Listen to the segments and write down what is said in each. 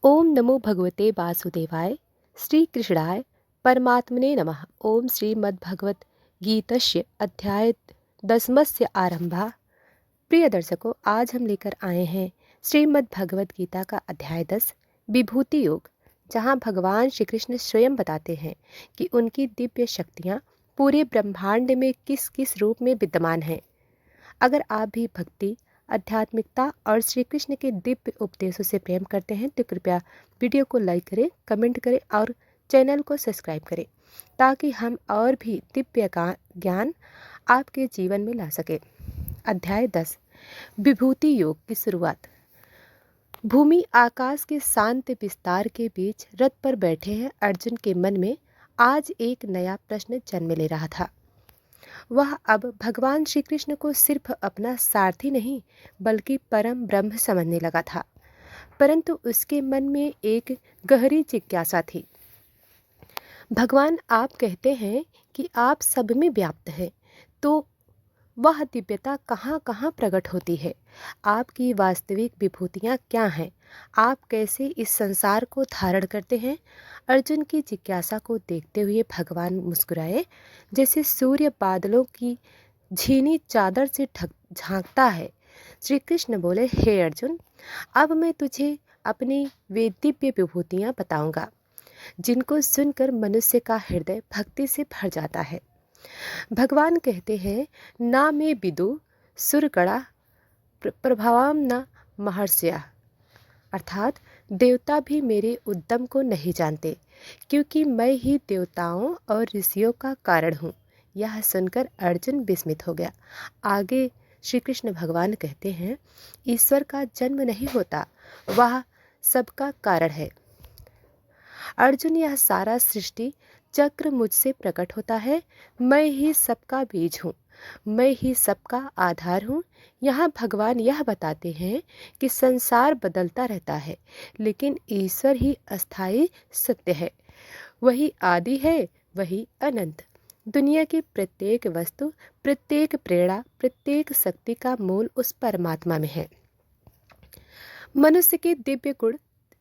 ओम नमो भगवते वासुदेवाय श्री कृष्णाय परमात्मने नमः। ओम श्रीमद्भगवत गीतस्य अध्याय 10 आरंभा। प्रिय दर्शकों, आज हम लेकर आए हैं श्रीमद् भगवत गीता का अध्याय 10 विभूति योग, जहां भगवान श्री कृष्ण स्वयं बताते हैं कि उनकी दिव्य शक्तियां पूरे ब्रह्मांड में किस किस रूप में विद्यमान हैं। अगर आप भी भक्ति, आध्यात्मिकता और श्री कृष्ण के दिव्य उपदेशों से प्रेम करते हैं तो कृपया वीडियो को लाइक करें, कमेंट करें और चैनल को सब्सक्राइब करें, ताकि हम और भी दिव्य ज्ञान आपके जीवन में ला सके। अध्याय 10 विभूति योग की शुरुआत। भूमि आकाश के शांत विस्तार के बीच रथ पर बैठे हैं अर्जुन के मन में आज एक नया प्रश्न जन्म ले रहा था। वह अब भगवान श्री कृष्ण को सिर्फ अपना सारथी नहीं बल्कि परम ब्रह्म समझने लगा था। परंतु उसके मन में एक गहरी जिज्ञासा थी। भगवान, आप कहते हैं कि आप सब में व्याप्त हैं, तो वह दिव्यता कहाँ कहाँ प्रकट होती है? आपकी वास्तविक विभूतियाँ क्या हैं? आप कैसे इस संसार को धारण करते हैं? अर्जुन की जिज्ञासा को देखते हुए भगवान मुस्कुराए, जैसे सूर्य बादलों की झीनी चादर से झांकता है। श्री कृष्ण बोले, हे अर्जुन, अब मैं तुझे अपनी वे दिव्य विभूतियाँ बताऊंगा जिनको सुनकर मनुष्य का हृदय भक्ति से भर जाता है। भगवान कहते हैं, ना मैं विदु सुरकड़ा प्रभावम न महर्षया, अर्थात देवता भी मेरे उद्यम को नहीं जानते, क्योंकि मैं ही देवताओं और ऋषियों का कारण हूँ। यह सुनकर अर्जुन विस्मित हो गया। आगे श्री कृष्ण भगवान कहते हैं, ईश्वर का जन्म नहीं होता, वह सबका कारण है। अर्जुन, यह सारा सृष्टि चक्र मुझसे प्रकट होता है। मैं ही सबका बीज हूँ, मैं ही सबका आधार हूँ। यहाँ भगवान यह बताते हैं कि संसार बदलता रहता है, लेकिन ईश्वर ही अस्थायी सत्य है। वही आदि है, वही अनंत। दुनिया की प्रत्येक वस्तु, प्रत्येक प्रेरणा, प्रत्येक शक्ति का मूल उस परमात्मा में है। मनुष्य के दिव्य गुण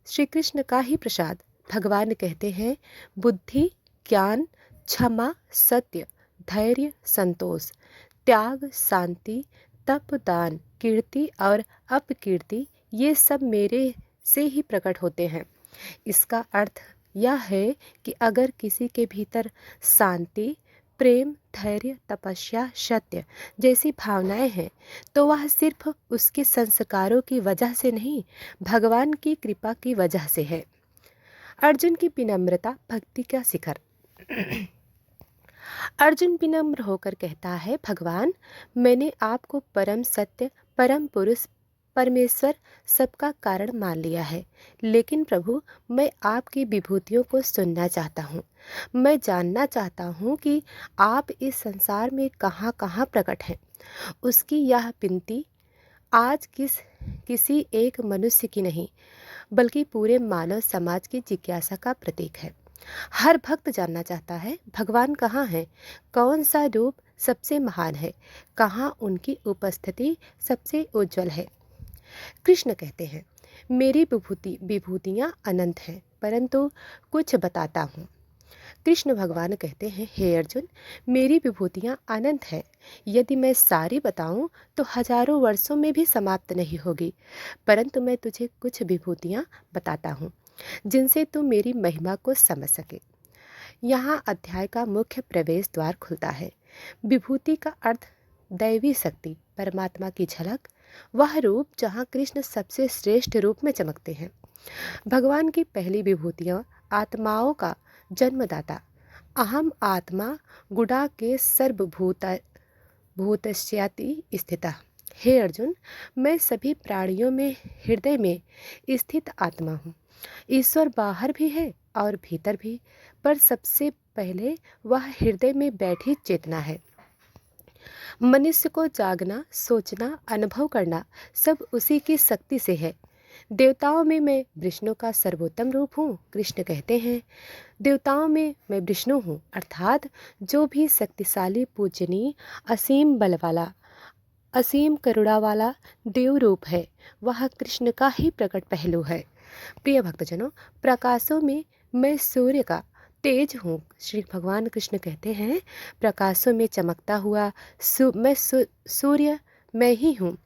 श्री कृष्ण का ही प्रसाद। भगवान कहते हैं, बुद्धि, ज्ञान, क्षमा, सत्य, धैर्य, संतोष, त्याग, शांति, तप, दान, कीर्ति और अपकीर्ति, ये सब मेरे से ही प्रकट होते हैं। इसका अर्थ यह है कि अगर किसी के भीतर शांति, प्रेम, धैर्य, तपस्या, सत्य जैसी भावनाएं हैं, तो वह सिर्फ उसके संस्कारों की वजह से नहीं, भगवान की कृपा की वजह से है। अर्जुन की विनम्रता भक्ति का शिखर। अर्जुन विनम्र होकर कहता है, भगवान, मैंने आपको परम सत्य, परम पुरुष, परमेश्वर, सबका कारण मान लिया है, लेकिन प्रभु, मैं आपकी विभूतियों को सुनना चाहता हूँ। मैं जानना चाहता हूँ कि आप इस संसार में कहाँ कहाँ प्रकट हैं। उसकी यह विनती आज किसी एक मनुष्य की नहीं, बल्कि पूरे मानव समाज की जिज्ञासा का प्रतीक है। हर भक्त जानना चाहता है, भगवान कहाँ हैं, कौन सा रूप सबसे महान है, कहाँ उनकी उपस्थिति सबसे उज्जवल है। कृष्ण कहते हैं, मेरी विभूतियाँ अनंत हैं, परंतु कुछ बताता हूँ। कृष्ण भगवान कहते हैं, हे अर्जुन, मेरी विभूतियाँ अनंत हैं। यदि मैं सारी बताऊं तो हजारों वर्षों में भी समाप्त नहीं होगी, परंतु मैं तुझे कुछ विभूतियाँ बताता हूँ जिनसे तू मेरी महिमा को समझ सके। यहाँ अध्याय का मुख्य प्रवेश द्वार खुलता है। विभूति का अर्थ दैवी शक्ति, परमात्मा की झलक, वह रूप जहाँ कृष्ण सबसे श्रेष्ठ रूप में चमकते हैं। भगवान की पहली विभूतियाँ आत्माओं का जन्मदाता, अहम आत्मा गुड़ा के सर्वभूतस्याति स्थिता। हे अर्जुन, मैं सभी प्राणियों में हृदय में स्थित आत्मा हूँ। ईश्वर बाहर भी है और भीतर भी, पर सबसे पहले वह हृदय में बैठी चेतना है। मनुष्य को जागना, सोचना, अनुभव करना सब उसी की शक्ति से है। देवताओं में मैं विष्णु का सर्वोत्तम रूप हूँ। कृष्ण कहते हैं, देवताओं में मैं विष्णु हूँ, अर्थात जो भी शक्तिशाली, पूजनीय, असीम बल वाला, असीम करुणा वाला देव रूप है, वह कृष्ण का ही प्रकट पहलू है। प्रिय भक्तजनों, प्रकाशों में मैं सूर्य का तेज हूँ। श्री भगवान कृष्ण कहते हैं, प्रकाशों में चमकता हुआ सूर्य मैं ही हूँ।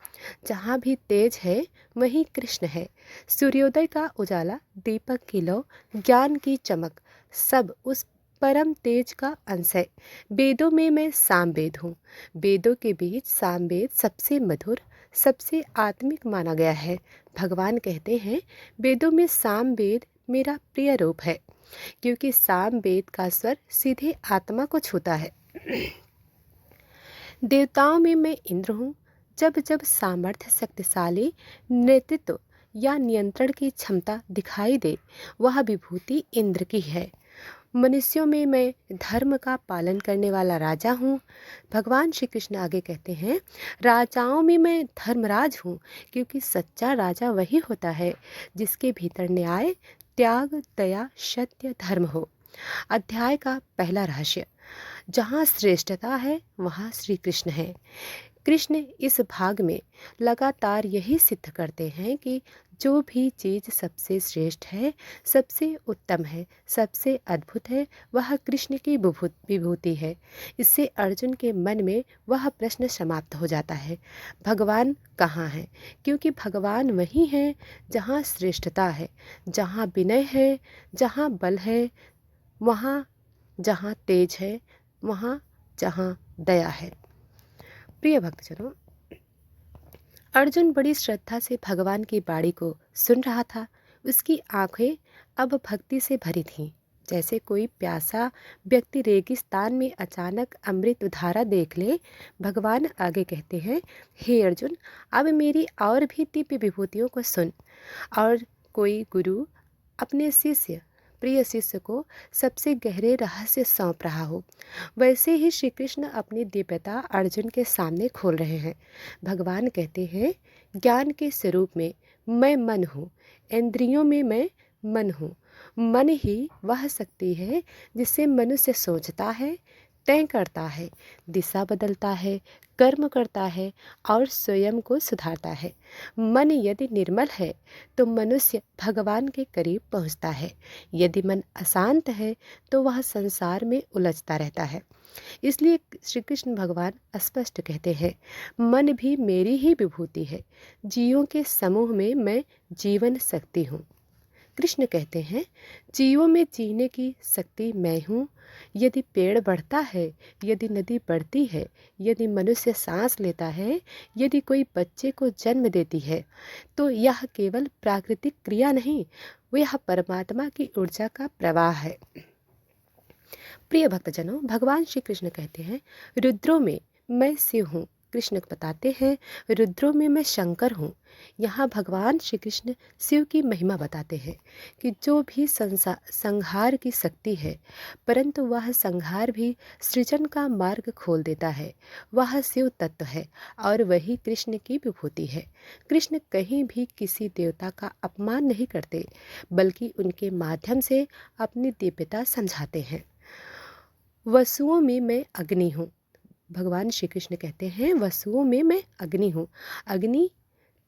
जहाँ भी तेज है वहीं कृष्ण है। सूर्योदय का उजाला, दीपक की लौ, ज्ञान की चमक, सब उस परम तेज का अंश है। वेदों में मैं सामवेद हूँ। वेदों के बीच सामवेद सबसे मधुर, सबसे आत्मिक माना गया है। भगवान कहते हैं, वेदों में सामवेद मेरा प्रिय रूप है, क्योंकि सामवेद का स्वर सीधे आत्मा को छूता है। देवताओं में मैं इंद्र हूँ। जब जब सामर्थ्य, शक्तिशाली नेतृत्व या नियंत्रण की क्षमता दिखाई दे, वह विभूति इंद्र की है। मनुष्यों में मैं धर्म का पालन करने वाला राजा हूँ। भगवान श्री कृष्ण आगे कहते हैं, राजाओं में मैं धर्मराज हूँ, क्योंकि सच्चा राजा वही होता है जिसके भीतर न्याय, त्याग, दया, सत्य, धर्म हो। अध्याय का पहला रहस्य, जहाँ श्रेष्ठता है वहाँ श्री कृष्ण है। कृष्ण इस भाग में लगातार यही सिद्ध करते हैं कि जो भी चीज़ सबसे श्रेष्ठ है, सबसे उत्तम है, सबसे अद्भुत है, वह कृष्ण की विभूति है। इससे अर्जुन के मन में वह प्रश्न समाप्त हो जाता है, भगवान कहाँ है? क्योंकि भगवान वही है जहाँ श्रेष्ठता है, जहाँ विनय है, जहाँ बल है, वहाँ जहाँ तेज है, वहाँ जहाँ दया है। प्रिय भक्तजनों, अर्जुन बड़ी श्रद्धा से भगवान की बाणी को सुन रहा था। उसकी आंखें अब भक्ति से भरी थीं। जैसे कोई प्यासा व्यक्ति रेगिस्तान में अचानक अमृत धारा देख ले। भगवान आगे कहते हैं, हे अर्जुन, अब मेरी और भी दिव्य विभूतियों को सुन। और कोई गुरु अपने प्रिय शिष्य को सबसे गहरे रहस्य सौंप रहा हो, वैसे ही श्री कृष्ण अपनी दिव्यता अर्जुन के सामने खोल रहे हैं। भगवान कहते हैं, ज्ञान के स्वरूप में मैं मन हूँ, इंद्रियों में मैं मन हूँ। मन ही वह शक्ति है जिससे मनुष्य सोचता है, तय करता है, दिशा बदलता है, कर्म करता है और स्वयं को सुधारता है। मन यदि निर्मल है तो मनुष्य भगवान के करीब पहुँचता है। यदि मन अशांत है तो वह संसार में उलझता रहता है। इसलिए श्री कृष्ण भगवान स्पष्ट कहते हैं, मन भी मेरी ही विभूति है। जीवों के समूह में मैं जीवन शक्ति हूँ। कृष्ण कहते हैं, जीवों में जीने की शक्ति मैं हूँ। यदि पेड़ बढ़ता है, यदि नदी बढ़ती है, यदि मनुष्य सांस लेता है, यदि कोई बच्चे को जन्म देती है, तो यह केवल प्राकृतिक क्रिया नहीं, यह परमात्मा की ऊर्जा का प्रवाह है। प्रिय भक्तजनों, भगवान श्री कृष्ण कहते हैं, रुद्रों में मैं शिव हूँ। कृष्ण बताते हैं, रुद्रों में मैं शंकर हूँ। यहाँ भगवान श्री कृष्ण शिव की महिमा बताते हैं कि जो भी संहार की शक्ति है, परंतु वह संहार भी सृजन का मार्ग खोल देता है, वह शिव तत्व है और वही कृष्ण की विभूति है। कृष्ण कहीं भी किसी देवता का अपमान नहीं करते, बल्कि उनके माध्यम से अपनी दिव्यता समझाते हैं। वसुओं में मैं अग्नि हूँ। भगवान श्री कृष्ण कहते हैं, वसुओं में मैं अग्नि हूँ। अग्नि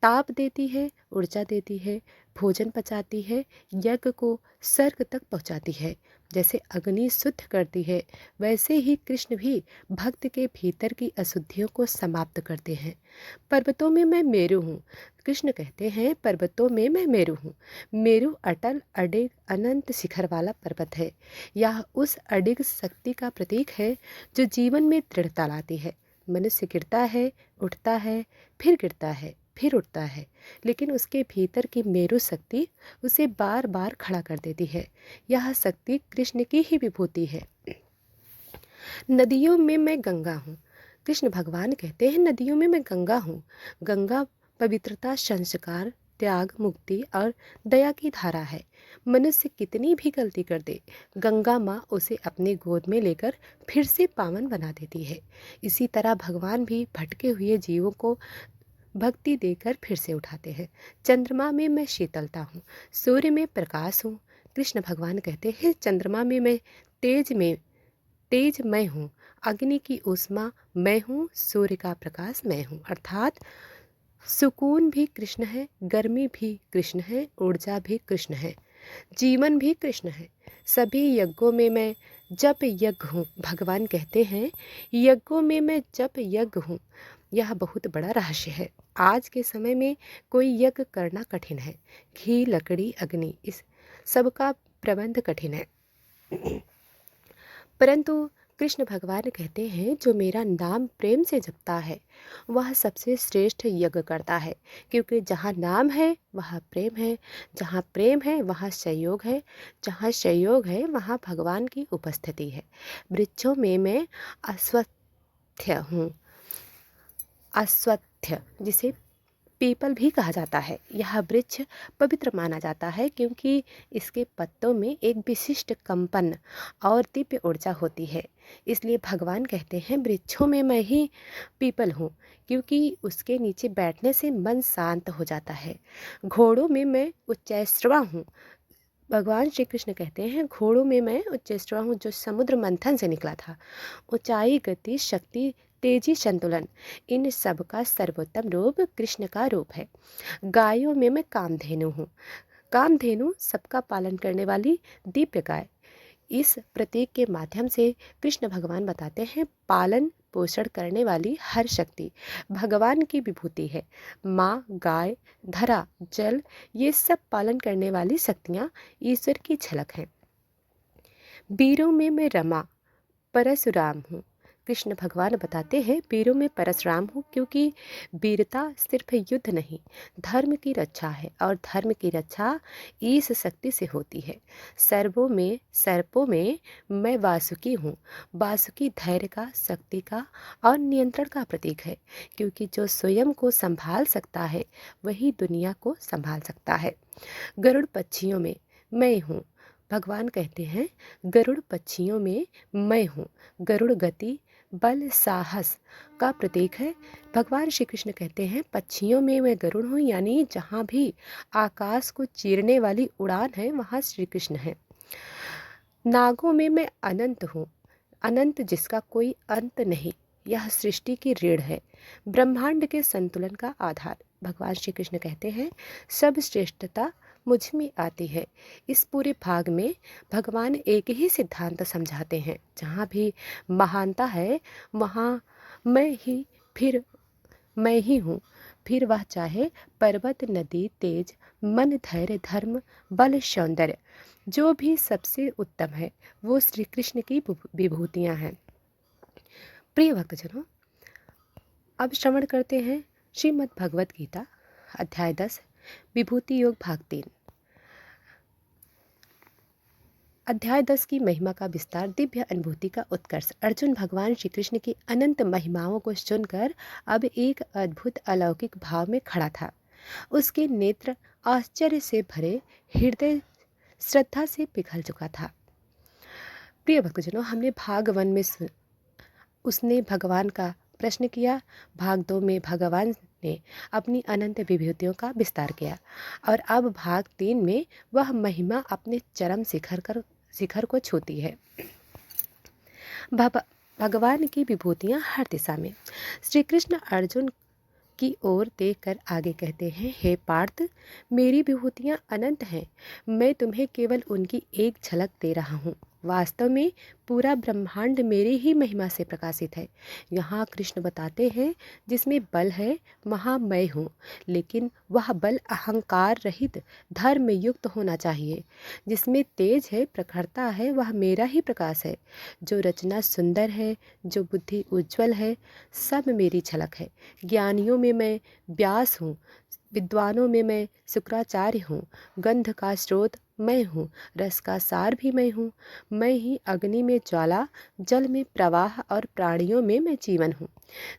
ताप देती है, ऊर्जा देती है, भोजन पचाती है, यज्ञ को स्वर्ग तक पहुँचाती है। जैसे अग्नि शुद्ध करती है, वैसे ही कृष्ण भी भक्त के भीतर की अशुद्धियों को समाप्त करते हैं। पर्वतों में मैं मेरु हूँ। कृष्ण कहते हैं, पर्वतों में मैं मेरु हूँ। मेरु अटल, अडिग, अनंत शिखर वाला पर्वत है। यह उस अडिग शक्ति का प्रतीक है जो जीवन में दृढ़ता लाती है। मनुष्य गिरता है, उठता है, फिर गिरता है, फिर उठता है, लेकिन उसके भीतर की मेरु शक्ति उसे बार बार खड़ा कर देती है। यह शक्ति कृष्ण की ही विभूति है। नदियों में मैं गंगा हूँ। कृष्ण भगवान कहते हैं, नदियों में मैं गंगा हूँ। गंगा पवित्रता, संस्कार, त्याग, मुक्ति और दया की धारा है। मनुष्य कितनी भी गलती कर दे, गंगा माँ उसे अपने गोद में लेकर फिर से पावन बना देती है। इसी तरह भगवान भी भटके हुए जीवों को भक्ति देकर फिर से उठाते हैं। चंद्रमा में मैं शीतलता हूँ, सूर्य में प्रकाश हूँ। कृष्ण भगवान कहते हैं, चंद्रमा में मैं तेज मैं हूँ, अग्नि की ऊष्मा मैं हूँ, सूर्य का प्रकाश मैं हूँ। अर्थात सुकून भी कृष्ण है, गर्मी भी कृष्ण है, ऊर्जा भी कृष्ण है, जीवन भी कृष्ण है। सभी यज्ञों में मैं जप यज्ञ हूँ। भगवान कहते हैं यज्ञों में मैं जप यज्ञ हूँ। यह बहुत बड़ा रहस्य है। आज के समय में कोई यज्ञ करना कठिन है। घी, लकड़ी, अग्नि, इस सब का प्रबंध कठिन है। परंतु कृष्ण भगवान कहते हैं जो मेरा नाम प्रेम से जपता है वह सबसे श्रेष्ठ यज्ञ करता है, क्योंकि जहाँ नाम है वहाँ प्रेम है, जहाँ प्रेम है वहाँ संयोग है, जहाँ संयोग है वहाँ भगवान की उपस्थिति है। वृक्षों में मैं अश्वत्थ हूँ। अश्वत्थ जिसे पीपल भी कहा जाता है। यह वृक्ष पवित्र माना जाता है क्योंकि इसके पत्तों में एक विशिष्ट कंपन और दिव्य ऊर्जा होती है। इसलिए भगवान कहते हैं वृक्षों में मैं ही पीपल हूँ, क्योंकि उसके नीचे बैठने से मन शांत हो जाता है। घोड़ों में मैं उच्चैश्रवा हूँ। भगवान श्री कृष्ण कहते हैं घोड़ों में मैं उच्चैश्रवा हूँ, जो समुद्र मंथन से निकला था। ऊंचाई, गति, शक्ति, तेजी, संतुलन, इन सब का सर्वोत्तम रूप कृष्ण का रूप है। गायों में मैं कामधेनु हूँ। कामधेनु सबका पालन करने वाली दिव्य गाय। इस प्रतीक के माध्यम से कृष्ण भगवान बताते हैं पालन पोषण करने वाली हर शक्ति भगवान की विभूति है। माँ, गाय, धरा, जल, ये सब पालन करने वाली शक्तियाँ ईश्वर की झलक हैं। वीरों में मैं रमा परशुराम हूँ। कृष्ण भगवान बताते हैं वीरों में परशुराम हूँ, क्योंकि वीरता सिर्फ युद्ध नहीं, धर्म की रक्षा है, और धर्म की रक्षा ईश शक्ति से होती है। सर्पों में मैं वासुकी हूँ। वासुकी धैर्य का, शक्ति का और नियंत्रण का प्रतीक है, क्योंकि जो स्वयं को संभाल सकता है वही दुनिया को संभाल सकता है। गरुड़ पक्षियों में मैं हूँ। भगवान कहते हैं गरुड़ पक्षियों में मैं हूँ। गरुड़ गति, बल, साहस का प्रतीक है। भगवान श्री कृष्ण कहते हैं पक्षियों में मैं गरुड़ हूँ, यानी जहाँ भी आकाश को चीरने वाली उड़ान है वहाँ श्री कृष्ण है। नागों में मैं अनंत हूँ। अनंत जिसका कोई अंत नहीं, यह सृष्टि की रीढ़ है, ब्रह्मांड के संतुलन का आधार। भगवान श्री कृष्ण कहते हैं सब श्रेष्ठता मुझ में आती है। इस पूरे भाग में भगवान एक ही सिद्धांत समझाते हैं, जहाँ भी महानता है वहाँ मैं ही हूँ। फिर वह चाहे पर्वत, नदी, तेज, मन, धैर्य, धर्म, बल, सौंदर्य, जो भी सबसे उत्तम है वो श्री कृष्ण की विभूतियाँ हैं। प्रिय भक्तजनों, अब श्रवण करते हैं श्रीमद् भगवत गीता अध्याय 10 विभूति योग भाग 3। अध्याय 10 की महिमा का विस्तार, दिव्य अनुभूति का उत्कर्ष। अर्जुन भगवान श्री कृष्ण की अनंत महिमाओं को सुनकर अब एक अद्भुत अलौकिक भाव में खड़ा था। उसके नेत्र आश्चर्य से भरे, हृदय श्रद्धा से पिघल चुका था। प्रिय भक्तजनों, हमने भाग 1 में उसने भगवान का प्रश्न किया, भाग 2 में भगवान ने अपनी अनंत विभूतियों का विस्तार किया, और अब भाग 3 में वह महिमा अपने चरम शिखर को छूती है। भगवान की विभूतियाँ हर दिशा में। श्री कृष्ण अर्जुन की ओर देखकर आगे कहते हैं, हे पार्थ, मेरी विभूतियाँ अनंत हैं। मैं तुम्हें केवल उनकी एक झलक दे रहा हूँ। वास्तव में पूरा ब्रह्मांड मेरी ही महिमा से प्रकाशित है। यहाँ कृष्ण बताते हैं जिसमें बल है वहाँ मैं हूँ, लेकिन वह बल अहंकार रहित धर्म युक्त होना चाहिए। जिसमें तेज है, प्रखरता है, वह मेरा ही प्रकाश है। जो रचना सुंदर है, जो बुद्धि उज्ज्वल है, सब मेरी झलक है। ज्ञानियों में मैं व्यास हूँ, विद्वानों में मैं शुक्राचार्य हूँ। गंध का स्रोत मैं हूँ, रस का सार भी मैं हूँ। मैं ही अग्नि में ज्वाला, जल में प्रवाह और प्राणियों में मैं जीवन हूँ।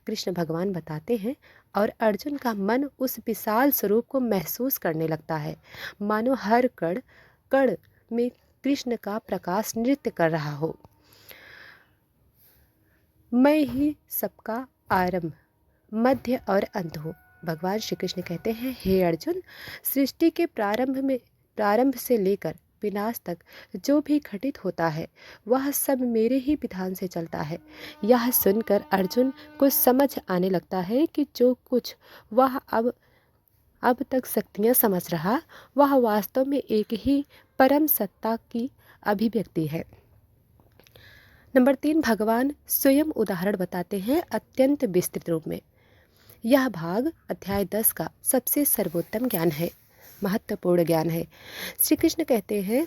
कृष्ण भगवान बताते हैं और अर्जुन का मन उस विशाल स्वरूप को महसूस करने लगता है, मानो हर कण कण में कृष्ण का प्रकाश नृत्य कर रहा हो। मैं ही सबका आरंभ, मध्य और अंत हूँ। भगवान श्री कृष्ण कहते हैं, हे अर्जुन, सृष्टि के प्रारंभ से लेकर विनाश तक जो भी घटित होता है वह सब मेरे ही विधान से चलता है। यह सुनकर अर्जुन को समझ आने लगता है कि जो कुछ वह अब तक शक्तियाँ समझ रहा वह वास्तव में एक ही परम सत्ता की अभिव्यक्ति है। नंबर 3, भगवान स्वयं उदाहरण बताते हैं अत्यंत विस्तृत रूप में। यह भाग अध्याय 10 का सबसे सर्वोत्तम ज्ञान है, महत्वपूर्ण ज्ञान है। श्री कृष्ण कहते हैं,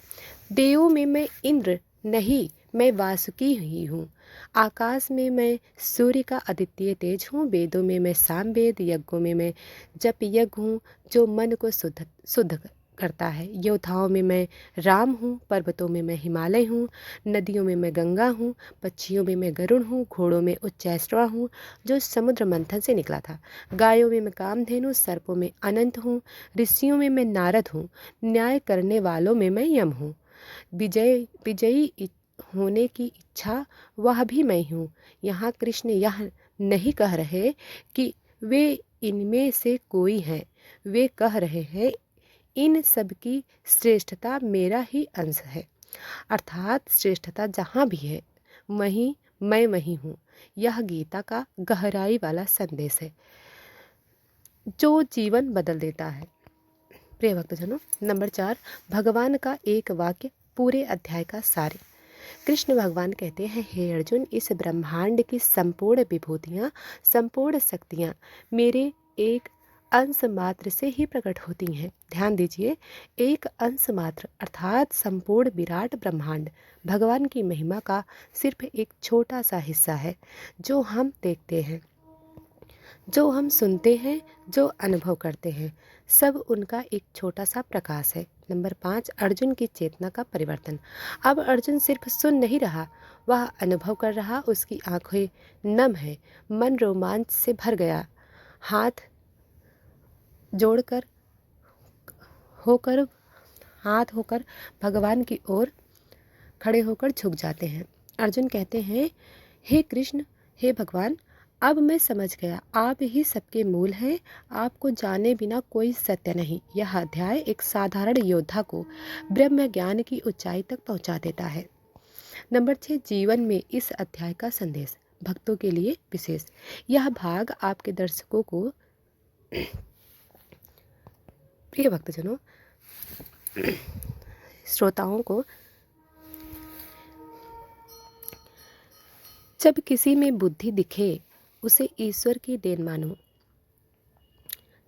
देवों में मैं इंद्र नहीं, मैं वासुकी ही हूँ। आकाश में मैं सूर्य का अद्वितीय तेज हूँ। वेदों में मैं सामवेद, यज्ञों में मैं जप यज्ञ हूँ जो मन को शुद्ध करता है। योद्धाओं में मैं राम हूँ, पर्वतों में मैं हिमालय हूँ, नदियों में मैं गंगा हूँ, पक्षियों में मैं गरुड़ हूँ, घोड़ों में उच्चैश्रवा हूँ जो समुद्र मंथन से निकला था, गायों में मैं कामधेनु, सर्पों में अनंत हूँ, ऋषियों में मैं नारद हूँ, न्याय करने वालों में मैं यम हूँ, विजयी होने की इच्छा वह भी मैं हूँ। यहाँ कृष्ण यह नहीं कह रहे कि वे इनमें से कोई हैं, वे कह रहे हैं इन सब की श्रेष्ठता मेरा ही अंश है, अर्थात श्रेष्ठता जहाँ भी है मैं वहीं हूँ। यह गीता का गहराई वाला संदेश है जो जीवन बदल देता है। प्रिय भक्तजनों, नंबर 4, भगवान का एक वाक्य पूरे अध्याय का सार। कृष्ण भगवान कहते हैं, हे अर्जुन, इस ब्रह्मांड की संपूर्ण विभूतियाँ, संपूर्ण शक्तियाँ मेरे एक अंश मात्र से ही प्रकट होती हैं। ध्यान दीजिए, एक अंश मात्र अर्थात संपूर्ण विराट ब्रह्मांड भगवान की महिमा का सिर्फ एक छोटा सा हिस्सा है। जो हम देखते हैं, जो हम सुनते हैं, जो अनुभव करते हैं, सब उनका एक छोटा सा प्रकाश है। नंबर 5, अर्जुन की चेतना का परिवर्तन। अब अर्जुन सिर्फ सुन नहीं रहा, वह अनुभव कर रहा। उसकी आंखें नम है, मन रोमांच से भर गया, हाथ जोड़कर होकर भगवान की ओर खड़े होकर झुक जाते हैं। अर्जुन कहते हैं, हे कृष्ण, हे भगवान, अब मैं समझ गया, आप ही सबके मूल हैं। आपको जाने बिना कोई सत्य नहीं। यह अध्याय एक साधारण योद्धा को ब्रह्म ज्ञान की ऊंचाई तक पहुंचा देता है। नंबर 6, जीवन में इस अध्याय का संदेश भक्तों के लिए विशेष। यह भाग आपके दर्शकों को, प्रिय भक्तजनों, श्रोताओं को, जब किसी में बुद्धि दिखे उसे ईश्वर की देन मानो।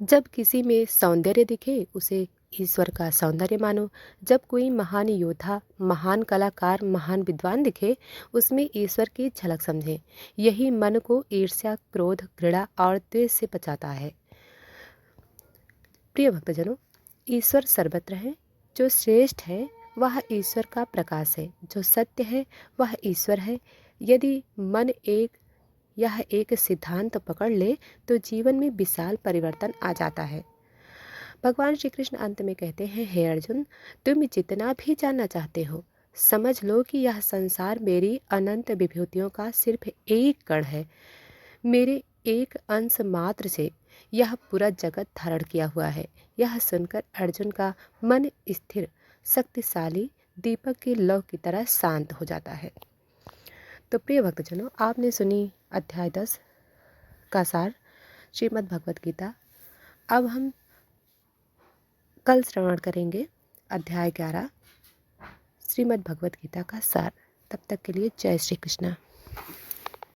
जब किसी में सौंदर्य दिखे उसे ईश्वर का सौंदर्य मानो। जब कोई महान योद्धा, महान कलाकार, महान विद्वान दिखे उसमें ईश्वर की झलक समझें। यही मन को ईर्ष्या, क्रोध, घृणा और द्वेष से बचाता है। प्रिय भक्तजनों, ईश्वर सर्वत्र है। जो श्रेष्ठ है वह ईश्वर का प्रकाश है, जो सत्य है वह ईश्वर है। यदि मन यह एक सिद्धांत पकड़ ले तो जीवन में विशाल परिवर्तन आ जाता है। भगवान श्री कृष्ण अंत में कहते हैं, हे अर्जुन, तुम जितना भी जानना चाहते हो समझ लो कि यह संसार मेरी अनंत विभूतियों का सिर्फ एक कण है। मेरे एक अंश मात्र से यह पूरा जगत धारण किया हुआ है। यह सुनकर अर्जुन का मन स्थिर, शक्तिशाली दीपक की लौ की तरह शांत हो जाता है। तो प्रिय भक्तजनों, आपने सुनी अध्याय 10 का सार श्रीमद् भगवत गीता। अब हम कल श्रवण करेंगे अध्याय 11 श्रीमद् भगवत गीता का सार। तब तक के लिए जय श्री कृष्ण।